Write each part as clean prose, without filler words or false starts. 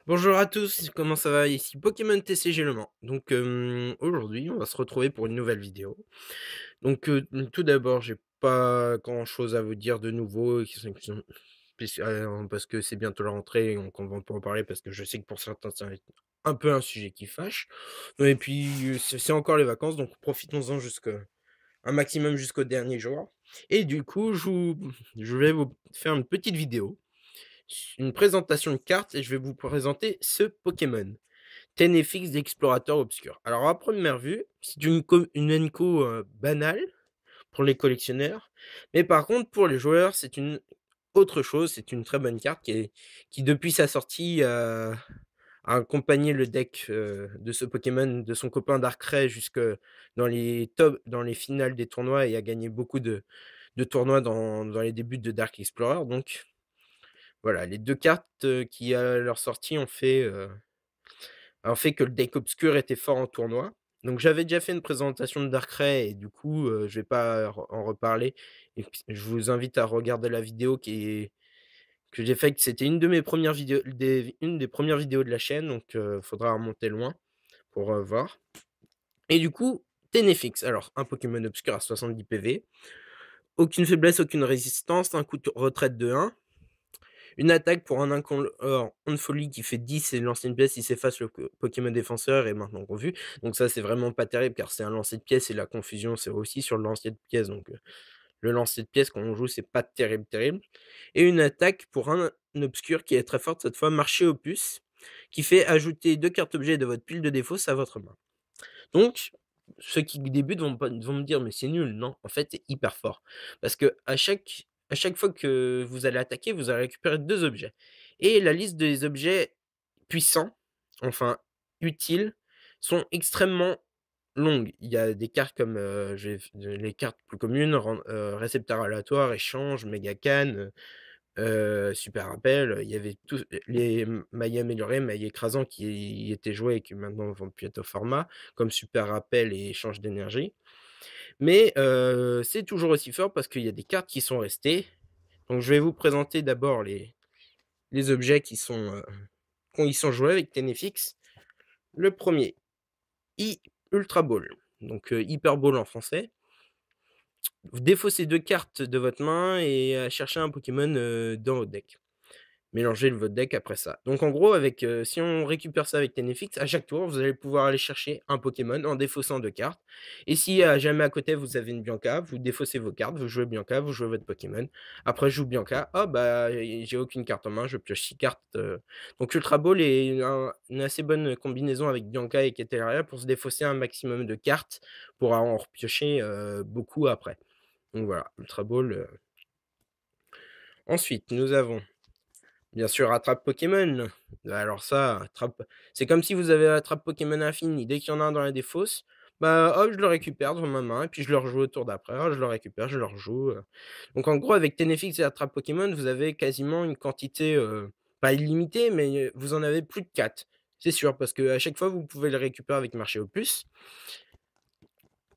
Bonjour à tous, comment ça va? Ici Pokémon TCG Le Mans. Donc aujourd'hui, on va se retrouver pour une nouvelle vidéo. Donc tout d'abord, j'ai pas grand-chose à vous dire de nouveau qui sont parce que c'est bientôt la rentrée, donc on va pas en parler parce que je sais que pour certains, ça va être un peu un sujet qui fâche. Et puis, c'est encore les vacances, donc profitons-en un maximum jusqu'au dernier jour. Et du coup, je vais vous faire une petite vidéo, une présentation de cartes et je vais vous présenter ce Pokémon. Ténéfix d'Explorateur Obscur. Alors à première vue, c'est une Enco, banale pour les collectionneurs, mais par contre pour les joueurs, c'est une autre chose, c'est une très bonne carte qui depuis sa sortie, a accompagné le deck, de ce Pokémon, de son copain Darkrai jusque dans les finales des tournois et a gagné beaucoup de tournois dans les débuts de Dark Explorer. Donc voilà, les 2 cartes, qui à leur sortie ont fait que le deck obscur était fort en tournoi. Donc j'avais déjà fait une présentation de Darkrai et du coup, je vais pas en reparler et puis je vous invite à regarder la vidéo que j'ai faite. C'était une des premières vidéos de la chaîne, donc faudra remonter loin pour, voir. Et du coup, Ténéfix, alors un Pokémon obscur à 70 PV, aucune faiblesse, aucune résistance, un coup de retraite de 1. Une attaque pour un Onfolie qui fait 10 et lancer une pièce, il s'efface le Pokémon défenseur est maintenant confus. Donc ça, c'est vraiment pas terrible car c'est un lancer de pièces et la confusion, c'est aussi sur le lancer de pièces. Donc le lancer de pièces quand on joue, c'est pas terrible, terrible. Et une attaque pour un obscur qui est très forte cette fois, Marché Opus, qui fait ajouter 2 cartes objets de votre pile de défausse à votre main. Donc, ceux qui débutent vont me dire: «Mais c'est nul». Non, en fait, c'est hyper fort. Parce que à chaque fois que vous allez attaquer, vous allez récupérer 2 objets et la liste des objets puissants, enfin utiles, sont extrêmement longues. Il y a des cartes comme, les cartes plus communes, récepteur aléatoire, échange, méga canne, super rappel, il y avait tous les mailles améliorées, mailles écrasant qui étaient joués et qui maintenant vont plus être au format, comme super rappel et échange d'énergie. Mais, c'est toujours aussi fort parce qu'il y a des cartes qui sont restées. Donc je vais vous présenter d'abord les objets qui y sont joués avec Ténéfix. Le premier, er Ultra Ball, donc, Hyper Ball en français. Vous défaussez 2 cartes de votre main et cherchez un Pokémon, dans votre deck. Mélanger le votre deck après ça. Donc en gros avec, si on récupère ça avec Ténéfix, à chaque tour, vous allez pouvoir aller chercher un Pokémon en défaussant 2 cartes et si à jamais à côté vous avez une Bianca, vous défaussez vos cartes, vous jouez Bianca, vous jouez votre Pokémon. Après je joue Bianca, «Ah bah, j'ai aucune carte en main, je pioche 6 cartes», donc Ultra Ball est une assez bonne combinaison avec Bianca et Ceteraria pour se défausser un maximum de cartes pour en repiocher, beaucoup après. Donc voilà, Ultra Ball, ensuite nous avons bien sûr, attrape Pokémon. Alors ça, attrape c'est comme si vous avez attrape Pokémon infini. Dès qu'il y en a un dans la défausse, bah, hop, je le récupère dans ma main et puis je le rejoue au tour d'après. Hop, je le récupère, je le rejoue, Donc en gros, avec Ténéfix et attrape Pokémon, vous avez quasiment une quantité, pas illimitée, mais, vous en avez plus de 4. C'est sûr, parce qu'à chaque fois, vous pouvez le récupérer avec Marché au plus.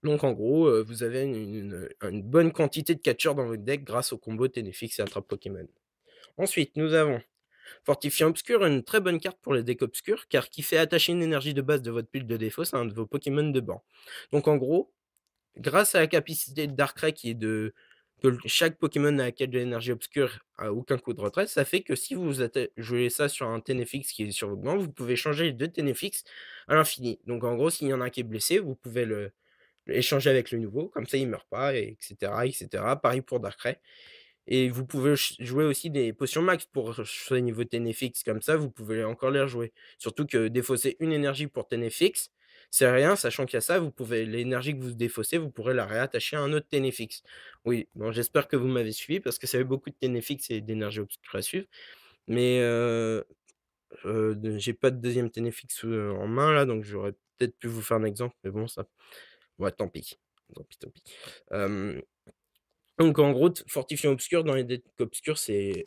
Donc en gros, vous avez une bonne quantité de catcheurs dans votre deck grâce au combo Ténéfix et attrape Pokémon. Ensuite, nous avons Fortifiant Obscur, une très bonne carte pour les decks obscurs, car qui fait attacher une énergie de base de votre pile de défausse à un de vos Pokémon de banc. Donc en gros, grâce à la capacité de Darkrai qui est de que chaque Pokémon à laquelle de l'énergie obscure a aucun coup de retraite, ça fait que si vous jouez ça sur un Ténéfix qui est sur votre banc, vous pouvez changer les 2 Ténéfix à l'infini. Donc en gros, s'il y en a un qui est blessé, vous pouvez le échanger avec le nouveau, comme ça il meurt pas et cetera et cetera. Pareil pour Darkrai. Et vous pouvez jouer aussi des potions max pour ce niveau Ténéfix, comme ça vous pouvez encore les rejouer. Surtout que défausser une énergie pour Ténéfix, c'est rien, sachant qu'il y a ça, vous pouvez l'énergie que vous défaussez, vous pourrez la réattacher à un autre Ténéfix. Oui, bon j'espère que vous m'avez suivi parce que ça fait beaucoup de Ténéfix et d'énergie obscure à suivre, mais j'ai pas de deuxième Ténéfix, en main là, donc j'aurais peut-être pu vous faire un exemple, mais bon ça ouais tant pis, tant pis, tant pis. Hem Donc en gros, Fortifiant Obscur dans les decks obscurs, c'est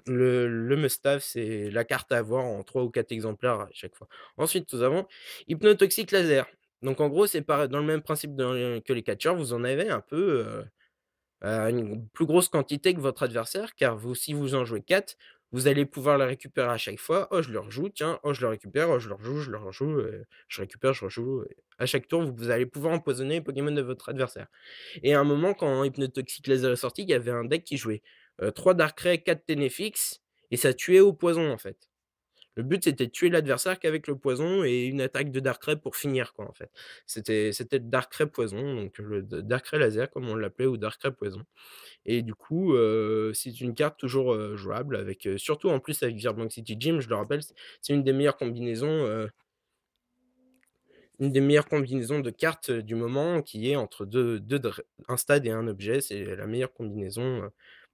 le must-have, c'est la carte à avoir en 3 ou 4 exemplaires à chaque fois. Ensuite, nous avons Hypnotoxique Laser. Donc en gros, c'est pareil dans le même principe que les catcheurs, vous en avez un peu, une plus grosse quantité que votre adversaire, car vous si vous en jouez 4, vous allez pouvoir le récupérer à chaque fois. «Oh, je le rejoue, tiens, oh, je le récupère, oh, je le rejoue, je récupère, je rejoue» et à chaque tour, vous allez pouvoir empoisonner les Pokémon de votre adversaire et à un moment, quand Hypnotoxic Laser est sorti, il y avait un deck qui jouait, 3 Darkrai, 4 Ténéfix et ça tuait au poison, en fait. Le but, c'était de tuer l'adversaire qu'avec le poison et une attaque de Darkrai pour finir, quoi, en fait. C'était Darkrai poison, donc le Darkrai laser, comme on l'appelait, ou Darkrai poison et du coup, c'est une carte toujours, jouable avec, surtout en plus avec Virbank City Gym, je le rappelle, c'est une des meilleures combinaisons de cartes, du moment qui est entre 2 dr un stade et un objet. C'est la meilleure combinaison,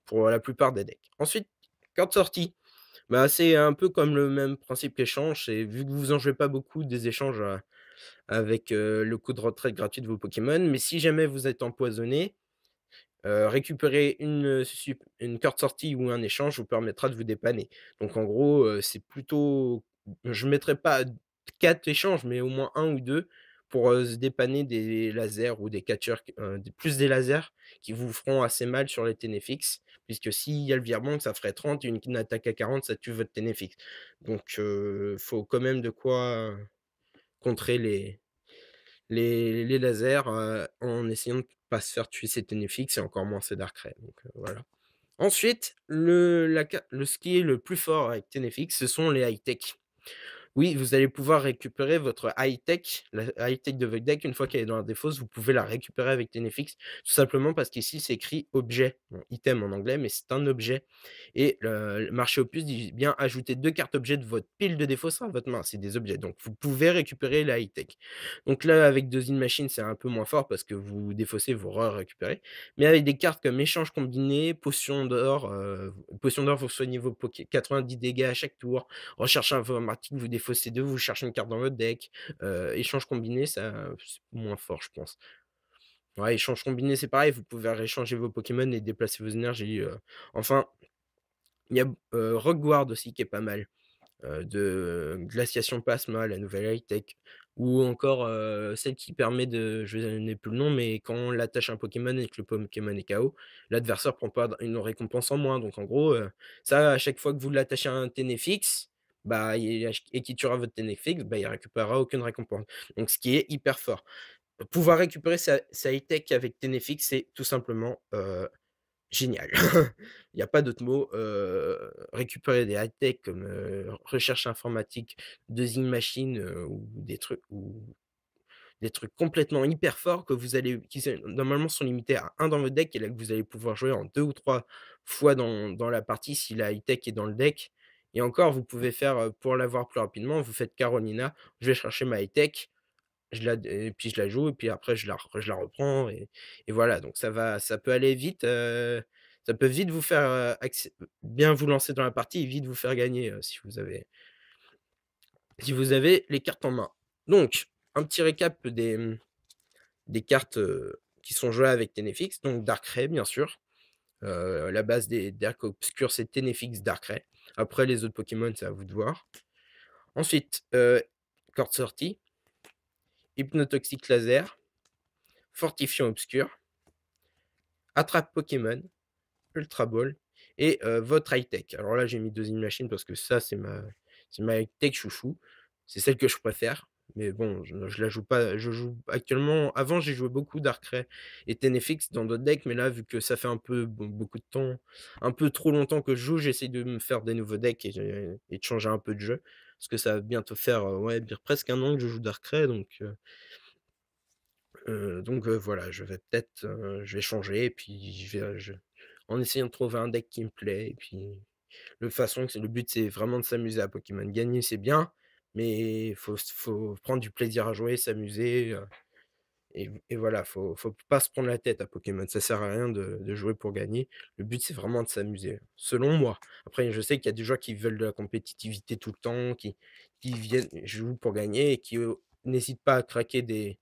pour la plupart des decks. Ensuite, carte sortie. Bah, c'est un peu comme le même principe qu'échange, c'est vu que vous en jouez pas beaucoup des échanges, avec, le coup de retraite gratuit de vos Pokémon, mais si jamais vous êtes empoisonné, récupérer une carte sortie ou un échange vous permettra de vous dépanner. Donc en gros, c'est plutôt je mettrais pas 4 échanges, mais au moins un ou 2 pour, se dépanner des lasers ou des catcheurs des lasers qui vous feront assez mal sur les Ténéfix, puisque s'il y a le virement, ça ferait 30 et une attaque à 40, ça tue votre Ténéfix. Donc faut quand même de quoi, contrer les lasers, en essayant de pas se faire tuer ses Ténéfix et encore moins ses Darkrai, donc voilà. Ensuite, ce qui est le plus fort avec Ténéfix, ce sont les high-tech. Oui, vous allez pouvoir récupérer votre high-tech, la high-tech de votre deck, une fois qu'elle est dans la défausse, vous pouvez la récupérer avec Ténéfix, tout simplement parce qu'ici, c'est écrit «objet», bon, item en anglais, mais c'est un objet et le marché Opus dit bien: «Ajoutez 2 cartes objets de votre pile de défausse à votre main». C'est des objets, donc vous pouvez récupérer la high-tech. Donc là, avec 2 In Machine, c'est un peu moins fort parce que vous défaussez, vous récupérez, mais avec des cartes comme échange combiné, potion d'or, vous soignez vos 90 dégâts à chaque tour, recherche informatique, vous défaussez 2, vous cherchez une carte dans votre deck. Échange combiné, ça, c'est moins fort, je pense. Ouais, échange combiné, c'est pareil, vous pouvez rééchanger vos Pokémon et déplacer vos énergies, enfin, il y a Rogueward aussi qui est pas mal, de Glaciation Plasma, la nouvelle high-tech ou encore, celle qui permet je n'ai plus le nom, mais quand on l'attache à un Pokémon et que le Pokémon est KO, l'adversaire prend pas une récompense en moins. Donc en gros, ça, à chaque fois que vous l'attachez à un Ténéfix, bah, et qu'il tuera votre Ténéfix, bah, il récupérera aucune récompense. Donc ce qui est hyper fort. Pouvoir récupérer sa high-tech avec Ténéfix, c'est tout simplement, génial. Il y a pas d'autre mot, récupérer des high-tech comme, recherche informatique, dosing machine, ou des trucs complètement hyper forts que vous allez qui se normalement sont limités à un dans votre deck et là que vous allez pouvoir jouer en 2 ou 3 fois dans la partie si la high-tech est dans le deck et encore vous pouvez faire, pour l'avoir plus rapidement, vous faites Carolina, je vais chercher ma high-tech, je la et puis je la joue et puis après je la reprends et voilà donc ça peut aller vite, ça peut vite vous faire, bien vous lancer dans la partie et vite vous faire gagner, si vous avez les cartes en main. Donc un petit récap des cartes, qui sont jouées avec Ténéfix, donc Darkrai bien sûr, la base des decks obscurs c'est Ténéfix, Darkrai. Après les autres Pokémon, c'est à vous de voir. Ensuite, corde sortie, Hypnotoxic Laser, Fortifiant Obscur, Attrape Pokémon, Ultra Ball et votre high-tech. Alors là, j'ai mis 2 machines parce que ça, c'est ma high-tech chouchou. C'est celle que je préfère, mais bon, je la joue pas je joue actuellement avant, j'ai joué beaucoup Darkrai et Ténéfix dans d'autres decks, mais là, vu que ça fait un peu beaucoup de temps, un peu trop longtemps que je joue, j'essaie de me faire des nouveaux decks et de changer un peu de jeu. Parce que ça va bientôt faire, ouais, presque un an que je joue Darkrai, donc voilà, je vais changer et puis en essayant de trouver un deck qui me plaît et puis de toute façon, le but, c'est vraiment de s'amuser à Pokémon. Gagner, c'est bien, mais faut prendre du plaisir à jouer, s'amuser, et voilà, faut pas se prendre la tête à Pokémon. Ça sert à rien de jouer pour gagner. Le but, c'est vraiment de s'amuser, selon moi. Après, je sais qu'il y a des joueurs qui veulent de la compétitivité tout le temps, qui viennent jouent pour gagner et qui, n'hésitent pas à craquer des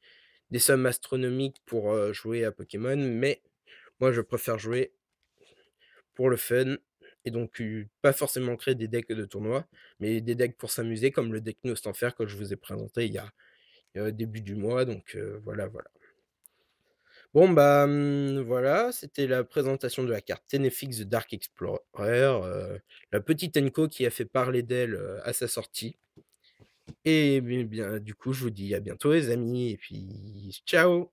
sommes astronomiques pour, jouer à Pokémon, mais moi je préfère jouer pour le fun et donc pas forcément créer des decks de tournoi, mais des decks pour s'amuser comme le deck Nostanfer que je vous ai présenté il y a, début du mois donc voilà, voilà. Bon, bah, voilà, c'était la présentation de la carte Tenefix The Dark Explorer, la petite Enco qui a fait parler d'elle, à sa sortie et bien, du coup, je vous dis à bientôt les amis et puis ciao!